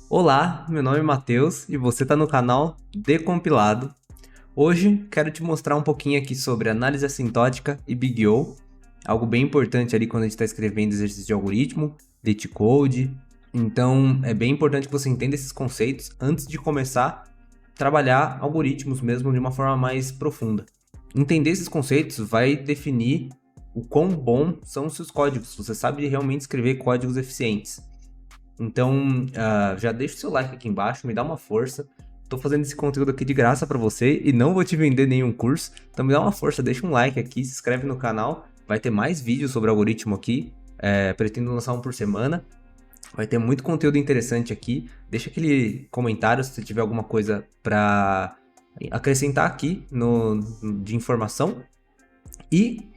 Olá, meu nome é Matheus e você está no canal Decompilado. Hoje quero te mostrar um pouquinho aqui sobre análise assintótica e Big O, algo bem importante ali quando a gente está escrevendo exercício de algoritmo, LeetCode. Então é bem importante que você entenda esses conceitos antes de começar a trabalhar algoritmos mesmo de uma forma mais profunda. Entender esses conceitos vai definir o quão bom são os seus códigos, se você sabe realmente escrever códigos eficientes. Então, já deixa o seu like aqui embaixo, me dá uma força. Tô fazendo esse conteúdo aqui de graça pra você e não vou te vender nenhum curso. Então me dá uma força, deixa um like aqui, se inscreve no canal. Vai ter mais vídeos sobre algoritmo aqui. Pretendo lançar um por semana. Vai ter muito conteúdo interessante aqui. Deixa aquele comentário se você tiver alguma coisa pra acrescentar aqui de informação. E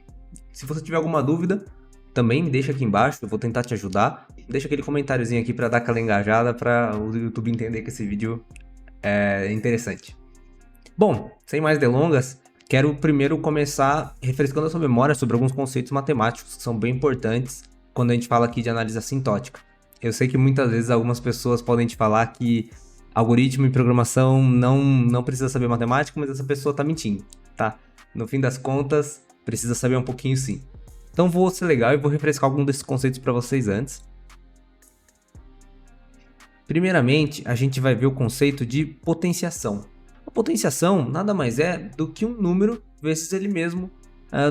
se você tiver alguma dúvida, também deixa aqui embaixo, eu vou tentar te ajudar. Deixa aquele comentáriozinho aqui para dar aquela engajada, para o YouTube entender que esse vídeo é interessante. Bom, sem mais delongas, quero primeiro começar refrescando a sua memória sobre alguns conceitos matemáticos que são bem importantes quando a gente fala aqui de análise assintótica. Eu sei que muitas vezes algumas pessoas podem te falar que algoritmo e programação não precisa saber matemática, mas essa pessoa está mentindo, tá? No fim das contas, precisa saber um pouquinho sim. Então vou ser legal e vou refrescar algum desses conceitos para vocês antes. Primeiramente, a gente vai ver o conceito de potenciação. A potenciação nada mais é do que um número vezes ele mesmo,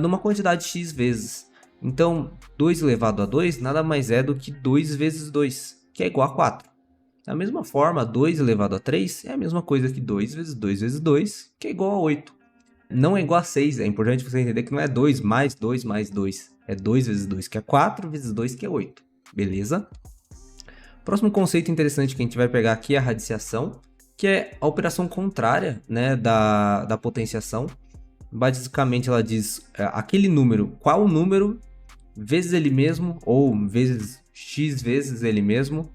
numa quantidade x vezes. Então, 2 elevado a 2 nada mais é do que 2 vezes 2, que é igual a 4. Da mesma forma, 2 elevado a 3 é a mesma coisa que 2 vezes 2 vezes 2, que é igual a 8. Não é igual a 6, é importante você entender que não é 2 mais 2 mais 2. É 2 vezes 2, que é 4, vezes 2, que é 8. Beleza? Próximo conceito interessante que a gente vai pegar aqui é a radiciação, que é a operação contrária, né, da potenciação. Basicamente ela diz aquele número, qual número vezes ele mesmo, ou vezes x vezes ele mesmo,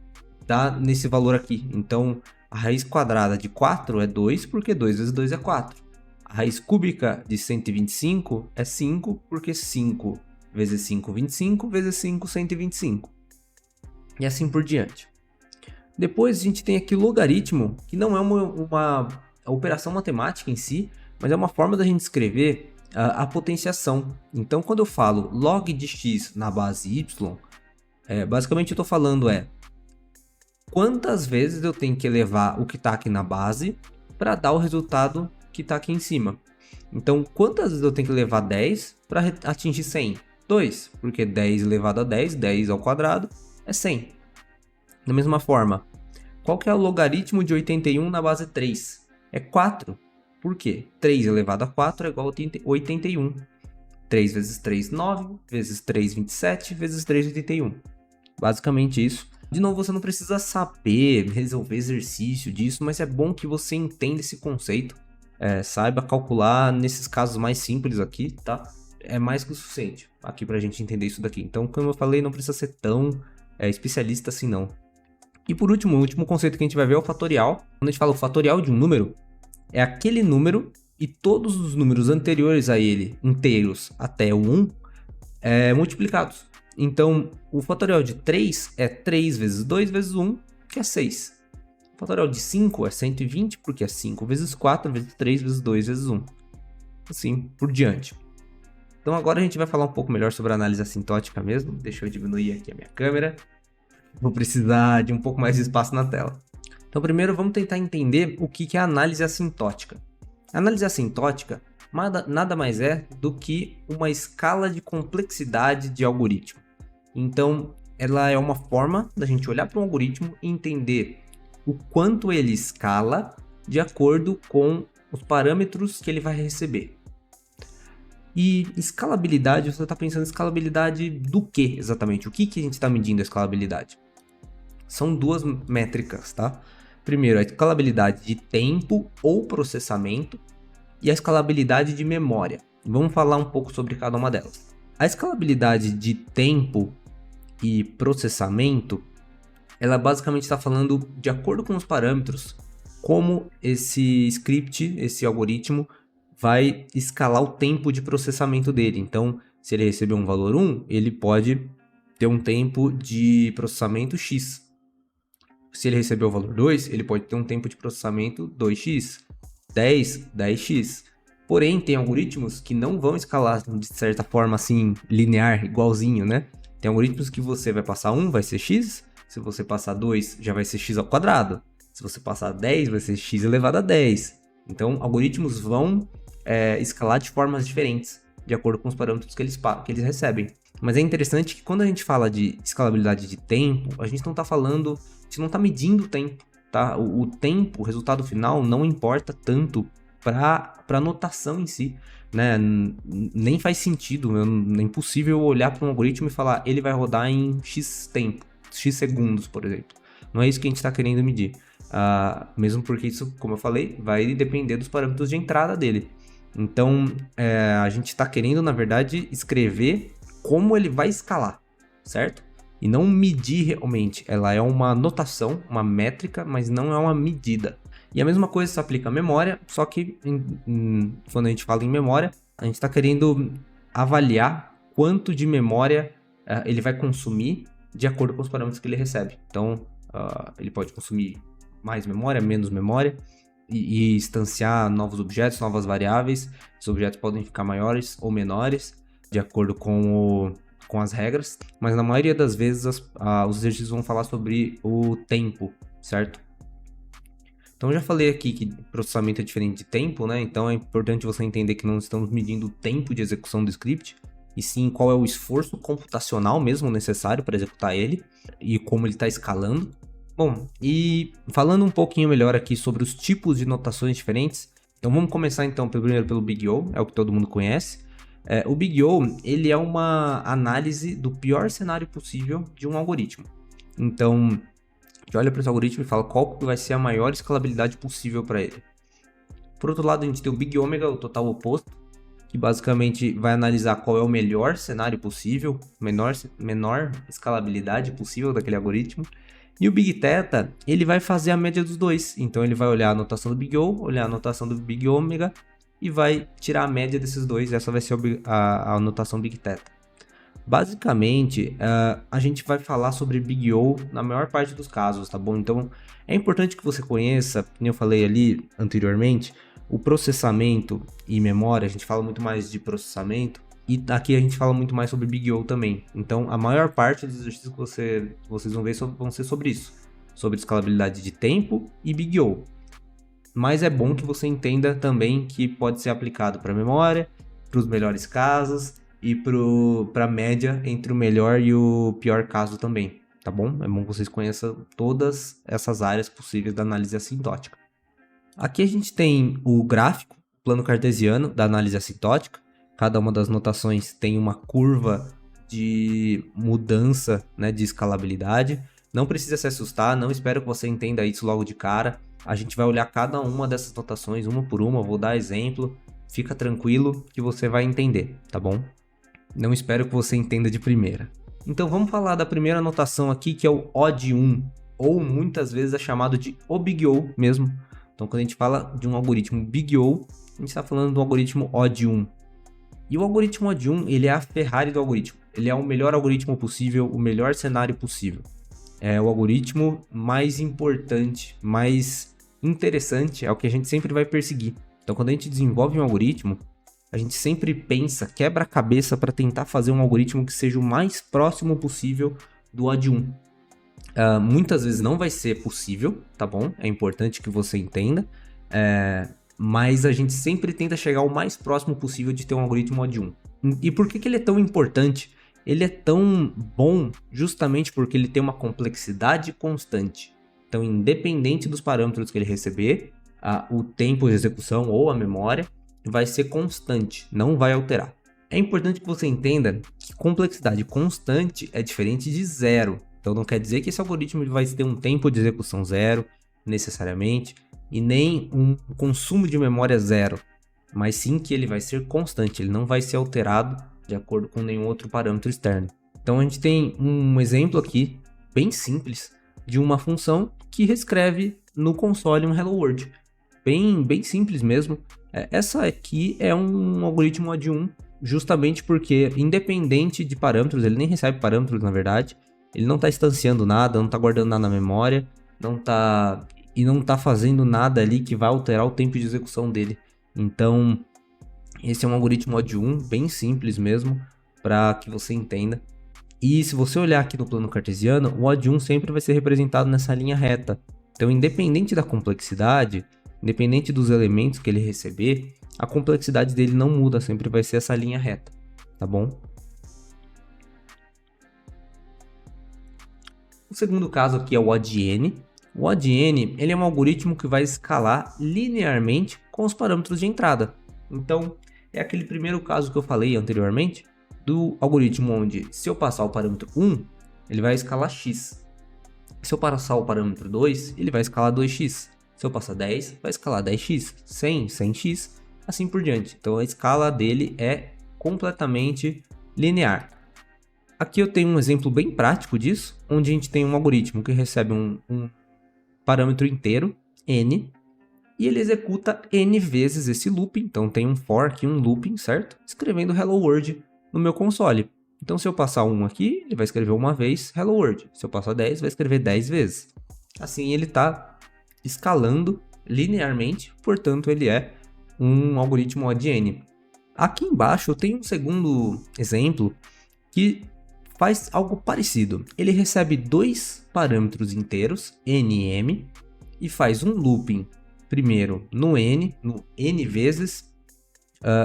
dá nesse valor aqui. Então, a raiz quadrada de 4 é 2, porque 2 vezes 2 é 4. A raiz cúbica de 125 é 5, porque 5 vezes 5, 25, vezes 5, 125. E assim por diante. Depois a gente tem aqui o logaritmo, que não é uma operação matemática em si, mas é uma forma da gente escrever a potenciação. Então, quando eu falo log de x na base y, basicamente eu estou falando quantas vezes eu tenho que elevar o que está aqui na base para dar o resultado que está aqui em cima. Então, quantas vezes eu tenho que levar 10 para atingir 100? 2, porque 10 elevado a 10, 10 ao quadrado, é 100. Da mesma forma, qual que é o logaritmo de 81 na base 3? É 4. Por quê? 3 elevado a 4 é igual a 81. 3 vezes 3, 9, vezes 3, 27, vezes 3, 81. Basicamente isso. De novo, você não precisa saber resolver exercício disso, mas é bom que você entenda esse conceito, saiba calcular nesses casos mais simples aqui, tá? É mais que o suficiente aqui pra gente entender isso daqui. Então, como eu falei, não precisa ser tão especialista assim não. E por último, o último conceito que a gente vai ver é o fatorial. Quando a gente fala o fatorial de um número, é aquele número e todos os números anteriores a ele, inteiros até o 1, multiplicados. Então, o fatorial de 3 é 3 vezes 2 vezes 1, que é 6. O fatorial de 5 é 120, porque é 5 vezes 4 vezes 3 vezes 2 vezes 1. Assim por diante. Então agora a gente vai falar um pouco melhor sobre a análise assintótica mesmo. Deixa eu diminuir aqui a minha câmera. Vou precisar de um pouco mais de espaço na tela. Então primeiro vamos tentar entender o que é a análise assintótica. A análise assintótica nada mais é do que uma escala de complexidade de algoritmo. Então ela é uma forma da gente olhar para um algoritmo e entender o quanto ele escala de acordo com os parâmetros que ele vai receber. E escalabilidade, você está pensando em escalabilidade do que exatamente? O que a gente está medindo a escalabilidade? São duas métricas, tá? Primeiro, a escalabilidade de tempo ou processamento e a escalabilidade de memória. Vamos falar um pouco sobre cada uma delas. A escalabilidade de tempo e processamento, ela basicamente está falando de acordo com os parâmetros, como esse script, esse algoritmo, vai escalar o tempo de processamento dele. Então, se ele receber um valor 1, ele pode ter um tempo de processamento X. Se ele recebeu o valor 2, ele pode ter um tempo de processamento 2x, 10, 10x. Porém, tem algoritmos que não vão escalar de certa forma assim, linear, igualzinho, né? Tem algoritmos que você vai passar 1, vai ser x. Se você passar 2, já vai ser x ao quadrado. Se você passar 10, vai ser x elevado a 10. Então, algoritmos vão escalar de formas diferentes, de acordo com os parâmetros que eles recebem. Mas é interessante que quando a gente fala de escalabilidade de tempo, a gente não está falando, a gente não está medindo o tempo, tá? O tempo, o resultado final, não importa tanto para a notação em si, né? Nem faz sentido, é impossível olhar para um algoritmo e falar ele vai rodar em X tempo, X segundos, por exemplo. Não é isso que a gente está querendo medir. Mesmo porque isso, como eu falei, vai depender dos parâmetros de entrada dele. Então, a gente está querendo, na verdade, escrever como ele vai escalar, certo? E não medir realmente. Ela é uma notação, uma métrica, mas não é uma medida. E a mesma coisa se aplica à memória, só que quando a gente fala em memória, a gente está querendo avaliar quanto de memória ele vai consumir de acordo com os parâmetros que ele recebe. Então, ele pode consumir mais memória, menos memória, e instanciar novos objetos, novas variáveis. Os objetos podem ficar maiores ou menores, de acordo com as regras, mas na maioria das vezes os exercícios vão falar sobre o tempo, certo? Então eu já falei aqui que processamento é diferente de tempo, né? Então é importante você entender que não estamos medindo o tempo de execução do script, e sim qual é o esforço computacional mesmo necessário para executar ele, e como ele está escalando. Bom, e falando um pouquinho melhor aqui sobre os tipos de notações diferentes, então vamos começar então primeiro pelo Big O, é o que todo mundo conhece. O Big O, ele é uma análise do pior cenário possível de um algoritmo. Então, a gente olha para esse algoritmo e fala qual vai ser a maior escalabilidade possível para ele. Por outro lado, a gente tem o Big Omega, o total oposto, que basicamente vai analisar qual é o melhor cenário possível, menor escalabilidade possível daquele algoritmo. E o Big Theta, ele vai fazer a média dos dois. Então ele vai olhar a notação do Big O, olhar a notação do Big Omega e vai tirar a média desses dois. Essa vai ser a notação Big Theta. Basicamente, a gente vai falar sobre Big O na maior parte dos casos, tá bom? Então é importante que você conheça, como eu falei ali anteriormente, o processamento e memória. A gente fala muito mais de processamento. E aqui a gente fala muito mais sobre Big O também. Então, a maior parte dos exercícios que vocês vão ver vão ser sobre isso. Sobre escalabilidade de tempo e Big O. Mas é bom que você entenda também que pode ser aplicado para memória, para os melhores casos e para a média entre o melhor e o pior caso também. Tá bom? É bom que vocês conheçam todas essas áreas possíveis da análise assintótica. Aqui a gente tem o gráfico, plano cartesiano da análise assintótica. Cada uma das notações tem uma curva de mudança, né, de escalabilidade. Não precisa se assustar, não espero que você entenda isso logo de cara. A gente vai olhar cada uma dessas notações, uma por uma, vou dar exemplo. Fica tranquilo que você vai entender, tá bom? Não espero que você entenda de primeira. Então vamos falar da primeira notação aqui, que é o O de 1, ou muitas vezes é chamado de O Big O mesmo. Então quando a gente fala de um algoritmo Big O, a gente está falando do algoritmo O de 1. E o algoritmo O de 1, ele é a Ferrari do algoritmo. Ele é o melhor algoritmo possível, o melhor cenário possível. É o algoritmo mais importante, mais interessante, é o que a gente sempre vai perseguir. Então, quando a gente desenvolve um algoritmo, a gente sempre pensa, quebra a cabeça para tentar fazer um algoritmo que seja o mais próximo possível do O de 1. Muitas vezes não vai ser possível, tá bom? É importante que você entenda. Mas a gente sempre tenta chegar o mais próximo possível de ter um algoritmo O de 1. E por que ele é tão importante? Ele é tão bom justamente porque ele tem uma complexidade constante. Então, independente dos parâmetros que ele receber, o tempo de execução ou a memória vai ser constante, não vai alterar. É importante que você entenda que complexidade constante é diferente de zero. Então, não quer dizer que esse algoritmo vai ter um tempo de execução zero, necessariamente, e nem um consumo de memória zero, mas sim que ele vai ser constante, ele não vai ser alterado de acordo com nenhum outro parâmetro externo. Então a gente tem um exemplo aqui, bem simples, de uma função que reescreve no console um Hello World. Bem simples mesmo. Essa aqui é um algoritmo O de 1, justamente porque, independente de parâmetros, ele nem recebe parâmetros na verdade, ele não está instanciando nada, não está guardando nada na memória, não tá fazendo nada ali que vai alterar o tempo de execução dele. Então, esse é um algoritmo OD1 bem simples mesmo, para que você entenda. E se você olhar aqui no plano cartesiano, o OD1 sempre vai ser representado nessa linha reta. Então, independente da complexidade, independente dos elementos que ele receber, a complexidade dele não muda, sempre vai ser essa linha reta, tá bom? O segundo caso aqui é o ODN. O ODN, ele é um algoritmo que vai escalar linearmente com os parâmetros de entrada. Então, é aquele primeiro caso que eu falei anteriormente, do algoritmo onde, se eu passar o parâmetro 1, ele vai escalar x. Se eu passar o parâmetro 2, ele vai escalar 2x. Se eu passar 10, vai escalar 10x. 100, 100x, assim por diante. Então, a escala dele é completamente linear. Aqui eu tenho um exemplo bem prático disso, onde a gente tem um algoritmo que recebe um parâmetro inteiro, n, e ele executa n vezes esse looping. Então tem um for aqui, um looping, certo? Escrevendo hello world no meu console. Então se eu passar 1 aqui, ele vai escrever uma vez hello world. Se eu passar 10, vai escrever 10 vezes. Assim ele está escalando linearmente, portanto ele é um algoritmo ODN. Aqui embaixo eu tenho um segundo exemplo que faz algo parecido. Ele recebe dois parâmetros inteiros, n e m, e faz um looping primeiro no n vezes,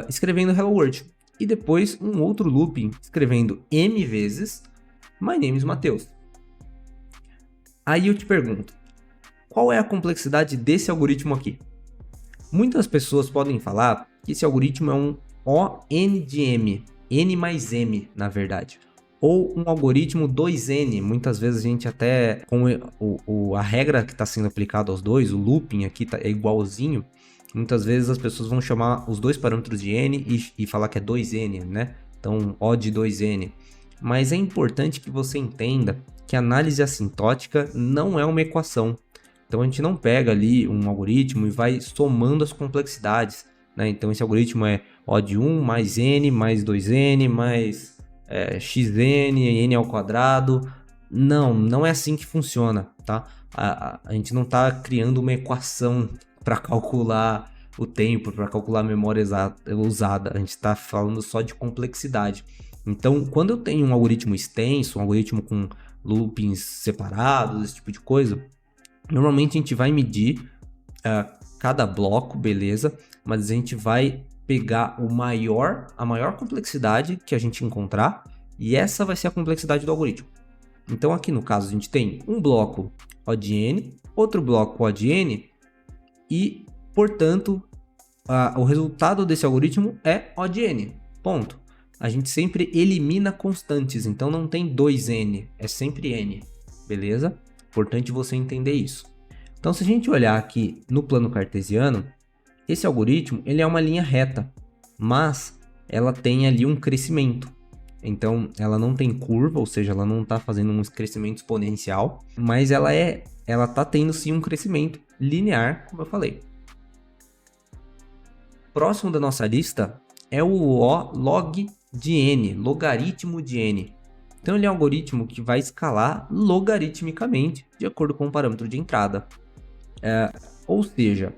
escrevendo hello world. E depois um outro looping escrevendo m vezes my name is Matheus. Aí eu te pergunto, qual é a complexidade desse algoritmo aqui? Muitas pessoas podem falar que esse algoritmo é um ON de m, n mais m, na verdade. Ou um algoritmo 2n, muitas vezes a gente até, com a regra que está sendo aplicada aos dois, o looping aqui é igualzinho, muitas vezes as pessoas vão chamar os dois parâmetros de n e falar que é 2n, né? Então, O de 2n. Mas é importante que você entenda que a análise assintótica não é uma equação. Então, a gente não pega ali um algoritmo e vai somando as complexidades, né? Então, esse algoritmo é O de 1 mais n mais 2n mais xn, n ao quadrado. Não é assim que funciona, tá? A gente não está criando uma equação para calcular o tempo, para calcular a memória usada. A gente está falando só de complexidade. Então, quando eu tenho um algoritmo extenso, um algoritmo com loopings separados, esse tipo de coisa, normalmente a gente vai medir cada bloco, beleza? Mas a gente vai pegar a maior complexidade que a gente encontrar, e essa vai ser a complexidade do algoritmo. Então aqui no caso a gente tem um bloco O de n, outro bloco O de n, e portanto o resultado desse algoritmo é O de n, ponto. A gente sempre elimina constantes, então não tem 2n, é sempre n, beleza? Importante você entender isso. Então se a gente olhar aqui no plano cartesiano, esse algoritmo ele é uma linha reta, mas ela tem ali um crescimento. Então ela não tem curva, ou seja, ela não está fazendo um crescimento exponencial, mas ela está tendo sim um crescimento linear, como eu falei. Próximo da nossa lista é o O log de n, logaritmo de n. Então ele é um algoritmo que vai escalar logaritmicamente de acordo com o parâmetro de entrada. Ou seja,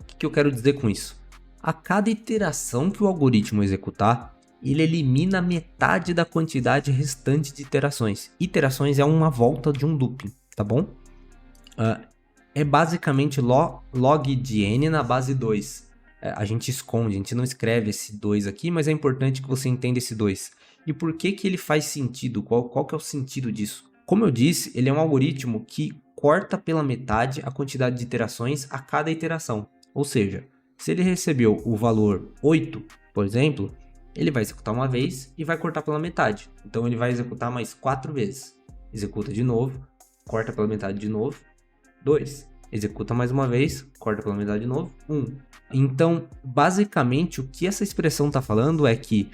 o que eu quero dizer com isso? A cada iteração que o algoritmo executar, ele elimina metade da quantidade restante de iterações. Iterações é uma volta de um looping, tá bom? É basicamente log de n na base 2. A gente esconde, a gente não escreve esse 2 aqui, mas é importante que você entenda esse 2. E por que ele faz sentido? Qual que é o sentido disso? Como eu disse, ele é um algoritmo que corta pela metade a quantidade de iterações a cada iteração. Ou seja, se ele recebeu o valor 8, por exemplo, ele vai executar uma vez e vai cortar pela metade. Então ele vai executar mais 4 vezes. Executa de novo, corta pela metade de novo, 2. Executa mais uma vez, corta pela metade de novo, 1. Então, basicamente, o que essa expressão está falando é que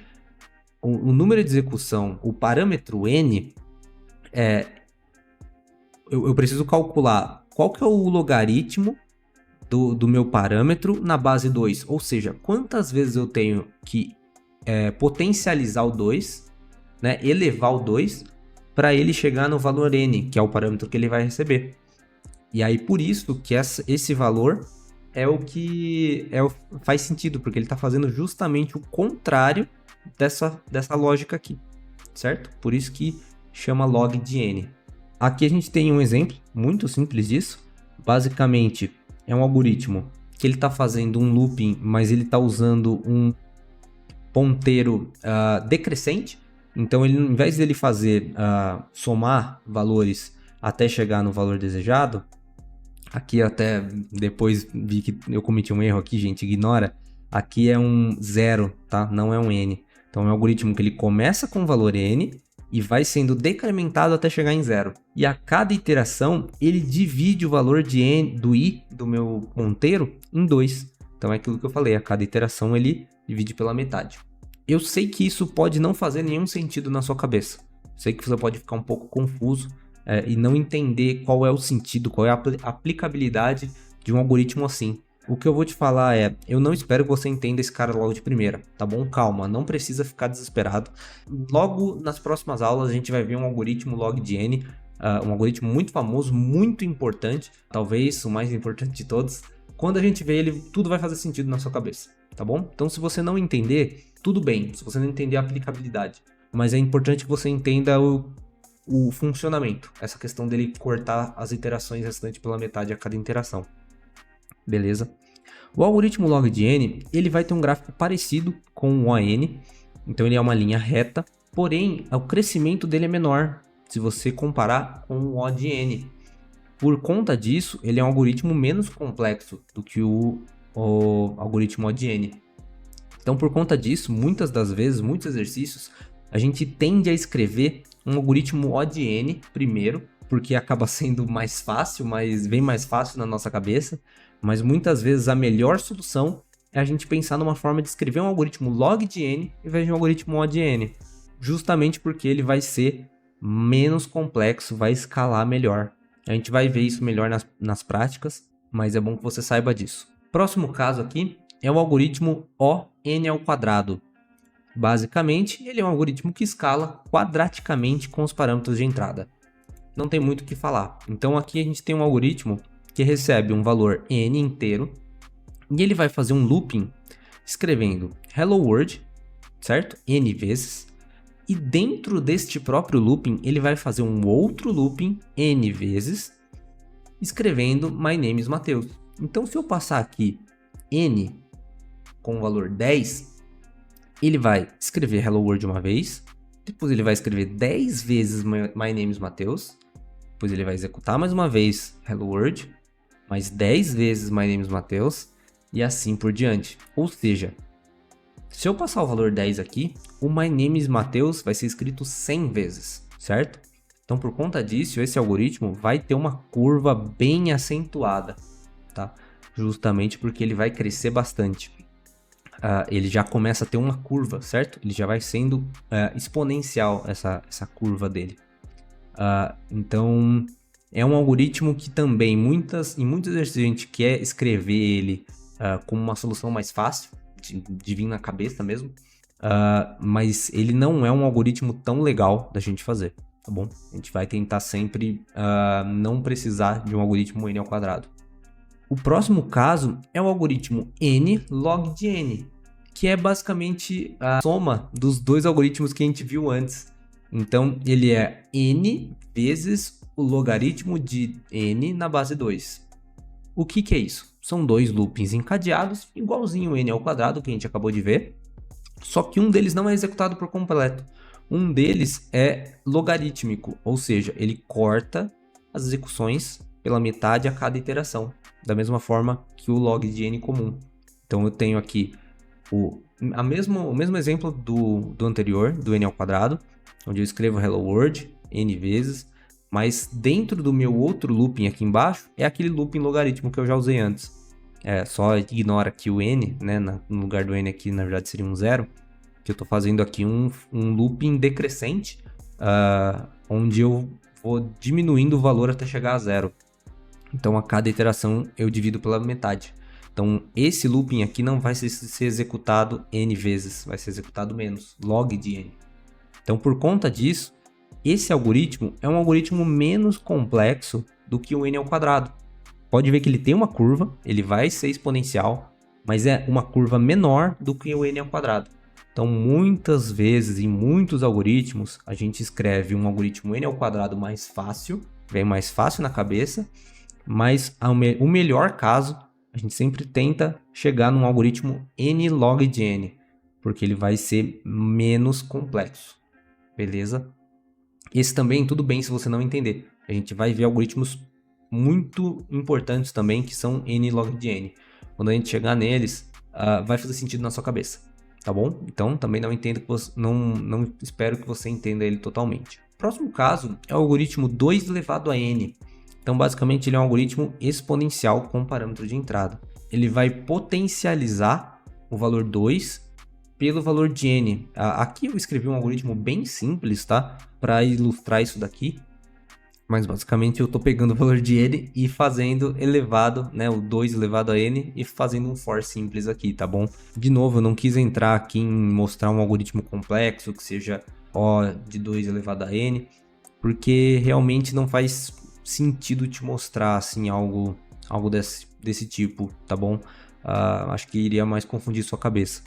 o número de execução, o parâmetro n, eu preciso calcular qual que é o logaritmo do meu parâmetro na base 2. Ou seja, quantas vezes eu tenho que potencializar o 2, né, elevar o 2, para ele chegar no valor n, que é o parâmetro que ele vai receber. E aí, por isso que esse valor é o que faz sentido, porque ele está fazendo justamente o contrário dessa lógica aqui, certo? Por isso que chama log de n. Aqui a gente tem um exemplo muito simples disso. Basicamente, é um algoritmo que ele está fazendo um looping, mas ele está usando um ponteiro decrescente. Então, ele, ao invés de ele fazer somar valores até chegar no valor desejado, aqui até depois vi que eu cometi um erro aqui, gente, ignora. Aqui é um 0, tá? Não é um n. Então, é um algoritmo que ele começa com o valor n e vai sendo decrementado até chegar em 0. E a cada iteração, ele divide o valor de n, do i, do meu ponteiro, em 2. Então, é aquilo que eu falei, a cada iteração ele divide pela metade. Eu sei que isso pode não fazer nenhum sentido na sua cabeça. Sei que você pode ficar um pouco confuso e não entender qual é o sentido, qual é a aplicabilidade de um algoritmo assim. O que eu vou te falar é, eu não espero que você entenda esse cara logo de primeira, tá bom? Calma, não precisa ficar desesperado. Logo nas próximas aulas a gente vai ver um algoritmo log de n, um algoritmo muito famoso, muito importante, talvez o mais importante de todos. Quando a gente vê ele, tudo vai fazer sentido na sua cabeça, tá bom? Então se você não entender, tudo bem, se você não entender a aplicabilidade, mas é importante que você entenda o funcionamento, essa questão dele cortar as iterações restantes pela metade a cada interação. Beleza? O algoritmo log de n, ele vai ter um gráfico parecido com o ON, então ele é uma linha reta, porém o crescimento dele é menor se você comparar com o O de n. Por conta disso, ele é um algoritmo menos complexo do que o algoritmo O de n. Então, por conta disso, muitas das vezes, muitos exercícios, a gente tende a escrever um algoritmo O de n primeiro, porque acaba sendo mais fácil, bem mais fácil na nossa cabeça, mas muitas vezes a melhor solução é a gente pensar numa forma de escrever um algoritmo log de n em vez de um algoritmo O de n, justamente porque ele vai ser menos complexo, vai escalar melhor. A gente vai ver isso melhor nas práticas, mas é bom que você saiba disso. Próximo caso aqui é o algoritmo ON². Basicamente, ele é um algoritmo que escala quadraticamente com os parâmetros de entrada. Não tem muito o que falar. Então aqui a gente tem um algoritmo que recebe um valor n inteiro e ele vai fazer um looping escrevendo hello world, certo? N vezes. E dentro deste próprio looping, ele vai fazer um outro looping n vezes escrevendo my name is Mateus. Então se eu passar aqui n com o valor 10, ele vai escrever hello world uma vez, depois ele vai escrever 10 vezes my name is Mateus, depois ele vai executar mais uma vez hello world, mais 10 vezes my name is Mateus e assim por diante. Ou seja, se eu passar o valor 10 aqui, o my name is Mateus vai ser escrito 100 vezes, certo? Então por conta disso, esse algoritmo vai ter uma curva bem acentuada, tá? Justamente porque ele vai crescer bastante. Ele já começa a ter uma curva, certo? Ele já vai sendo exponencial essa curva dele. Então, é um algoritmo que também, em muitos exercícios, a gente quer escrever ele como uma solução mais fácil, de vir na cabeça mesmo, mas ele não é um algoritmo tão legal da gente fazer, tá bom? A gente vai tentar sempre não precisar de um algoritmo n². O próximo caso é o algoritmo n log de n, que é basicamente a soma dos dois algoritmos que a gente viu antes. Então, ele é n vezes o logaritmo de n na base 2. O que é isso? São dois loopings encadeados, igualzinho o n² que a gente acabou de ver, só que um deles não é executado por completo. Um deles é logarítmico, ou seja, ele corta as execuções pela metade a cada iteração, da mesma forma que o log de n comum. Então eu tenho aqui o mesmo exemplo do anterior, do n², onde eu escrevo hello world n vezes, mas dentro do meu outro looping aqui embaixo é aquele looping logaritmo que eu já usei antes. Só ignora aqui o n, né? No lugar do n aqui na verdade seria um 0, que eu estou fazendo aqui um looping decrescente, onde eu vou diminuindo o valor até chegar a 0. Então a cada iteração eu divido pela metade. Então esse looping aqui não vai ser executado n vezes, vai ser executado menos, log de n. Então por conta disso, esse algoritmo é um algoritmo menos complexo do que o n². pode ver que ele tem uma curva, ele vai ser exponencial, mas é uma curva menor do que o n ao quadrado. Então, muitas vezes, em muitos algoritmos, a gente escreve um algoritmo n ao quadrado mais fácil, vem mais fácil na cabeça, mas o melhor caso, a gente sempre tenta chegar num algoritmo n log de n, porque ele vai ser menos complexo, beleza? Esse também, tudo bem se você não entender. A gente vai ver algoritmos muito importantes também, que são n log de n. Quando a gente chegar neles, vai fazer sentido na sua cabeça, tá bom? Então, também não entendo que você, não espero que você entenda ele totalmente. Próximo caso é o algoritmo 2 elevado a n. Então, basicamente, ele é um algoritmo exponencial com parâmetro de entrada. Ele vai potencializar o valor 2 pelo valor de n. Aqui eu escrevi um algoritmo bem simples, tá? Para ilustrar isso daqui. Mas basicamente eu estou pegando o valor de n e fazendo elevado, né? O 2 elevado a n e fazendo um for simples aqui, tá bom? De novo, eu não quis entrar aqui em mostrar um algoritmo complexo que seja O de 2 elevado a n, porque realmente não faz sentido te mostrar assim algo desse tipo, tá bom? Acho que iria mais confundir sua cabeça.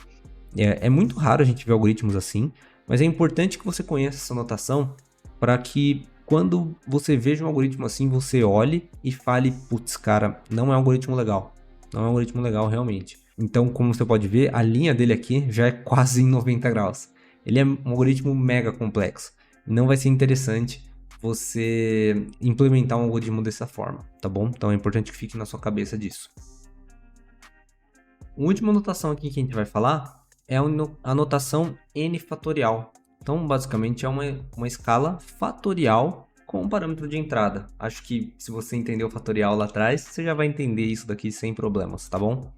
É muito raro a gente ver algoritmos assim, mas é importante que você conheça essa notação para que quando você veja um algoritmo assim, você olhe e fale, putz, cara, não é um algoritmo legal. Não é um algoritmo legal realmente. Então, como você pode ver, a linha dele aqui já é quase em 90 graus. Ele é um algoritmo mega complexo. Não vai ser interessante você implementar um algoritmo dessa forma, tá bom? Então é importante que fique na sua cabeça disso. A última notação aqui que a gente vai falar é a notação n fatorial. Então, basicamente, é uma escala fatorial com um parâmetro de entrada. Acho que se você entendeu o fatorial lá atrás, você já vai entender isso daqui sem problemas, tá bom?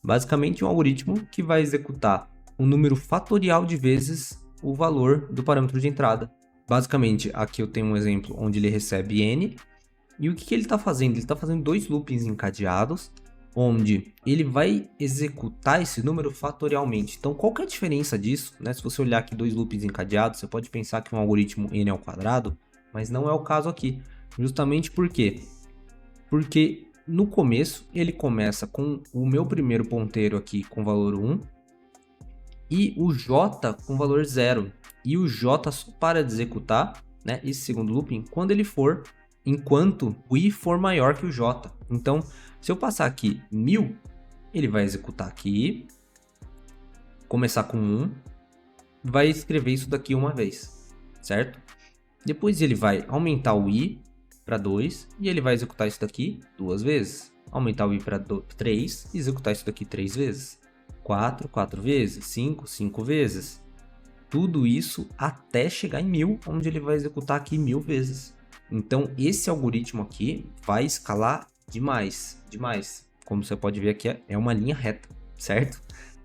Basicamente, é um algoritmo que vai executar um número fatorial de vezes o valor do parâmetro de entrada. Basicamente, aqui eu tenho um exemplo onde ele recebe n, e o que ele está fazendo? Ele está fazendo dois loopings encadeados, onde ele vai executar esse número fatorialmente. Então, qual que é a diferença disso? Né? Se você olhar aqui dois loopings encadeados, você pode pensar que é um algoritmo n ao quadrado, mas não é o caso aqui. Justamente por quê? Porque no começo ele começa com o meu primeiro ponteiro aqui com valor 1 e o j com valor 0. E o j só para de executar, né, esse segundo looping enquanto o i for maior que o j. Então, se eu passar aqui 1000, ele vai executar aqui, começar com 1, vai escrever isso daqui uma vez, certo? Depois ele vai aumentar o i para 2 e ele vai executar isso daqui duas vezes. Aumentar o i para 3 e executar isso daqui 3 vezes. 4, 4 vezes. 5, 5 vezes. Tudo isso até chegar em 1000, onde ele vai executar aqui 1000 vezes. Então, esse algoritmo aqui vai escalar demais, demais. Como você pode ver aqui, é uma linha reta, certo?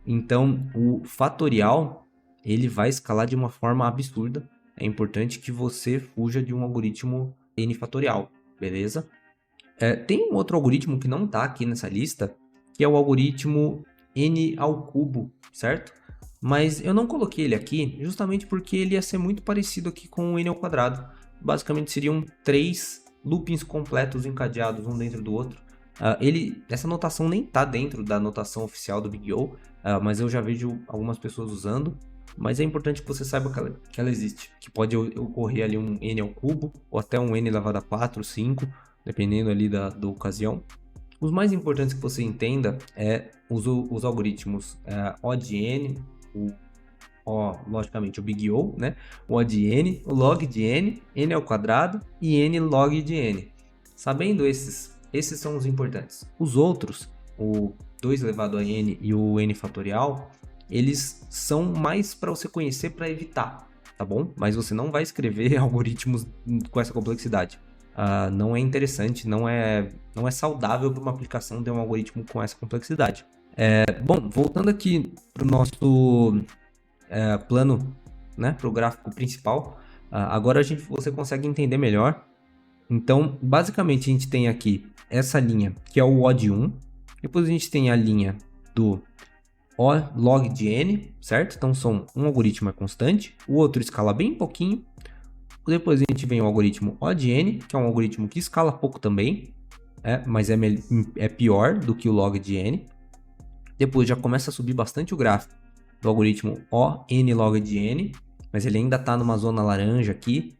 Então, o fatorial, ele vai escalar de uma forma absurda. É importante que você fuja de um algoritmo n fatorial, beleza? Tem um outro algoritmo que não está aqui nessa lista, que é o algoritmo n ao cubo, certo? Mas eu não coloquei ele aqui justamente porque ele ia ser muito parecido aqui com o n ao quadrado. Basicamente seriam 3 loopings completos encadeados um dentro do outro. Essa notação nem está dentro da notação oficial do Big O, mas eu já vejo algumas pessoas usando. Mas é importante que você saiba que ela existe, que pode ocorrer ali um n ao cubo, ou até um n elevado a 4, 5, dependendo ali da ocasião. Os mais importantes que você entenda é os algoritmos O de n, logicamente o Big O, né? O O de n, o log de n, n ao quadrado e n log de n. Sabendo esses são os importantes. Os outros, o 2 elevado a n e o n fatorial, eles são mais para você conhecer para evitar, tá bom? Mas você não vai escrever algoritmos com essa complexidade. Não é interessante, não é saudável para uma aplicação de um algoritmo com essa complexidade. Bom, voltando aqui para o nosso plano, né, para o gráfico principal, agora você consegue entender melhor. Então, basicamente, a gente tem aqui essa linha, que é o O de 1. Depois a gente tem a linha do O log de n, certo? Então, um algoritmo é constante, o outro escala bem pouquinho. Depois a gente vem o algoritmo O de n, que é um algoritmo que escala pouco também. mas é pior do que o log de n. Depois já começa a subir bastante o gráfico do algoritmo ON log de n, mas ele ainda está numa zona laranja aqui,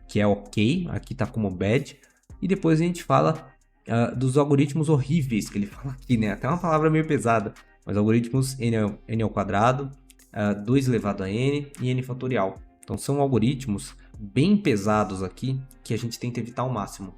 que é ok, aqui está como bad. E depois a gente fala dos algoritmos horríveis que ele fala aqui, né? Até uma palavra meio pesada, mas algoritmos n ao quadrado, 2 elevado a n e n fatorial. Então são algoritmos bem pesados aqui que a gente tenta evitar ao máximo.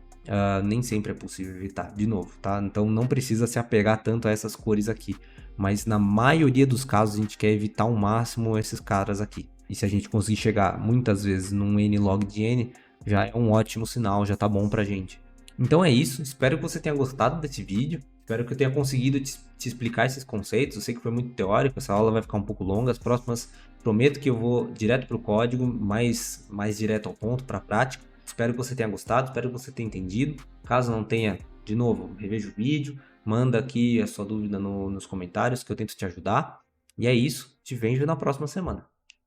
Nem sempre é possível evitar, de novo, tá? Então não precisa se apegar tanto a essas cores aqui, mas na maioria dos casos a gente quer evitar ao máximo esses caras aqui. E se a gente conseguir chegar muitas vezes num n log de n, já é um ótimo sinal, já tá bom pra gente. Então é isso, espero que você tenha gostado desse vídeo, espero que eu tenha conseguido te explicar esses conceitos. Eu sei que foi muito teórico, essa aula vai ficar um pouco longa, as próximas prometo que eu vou direto pro código, mais direto ao ponto, pra prática. Espero que você tenha gostado, espero que você tenha entendido. Caso não tenha, de novo, reveja o vídeo, manda aqui a sua dúvida nos comentários que eu tento te ajudar. E é isso, te vejo na próxima semana.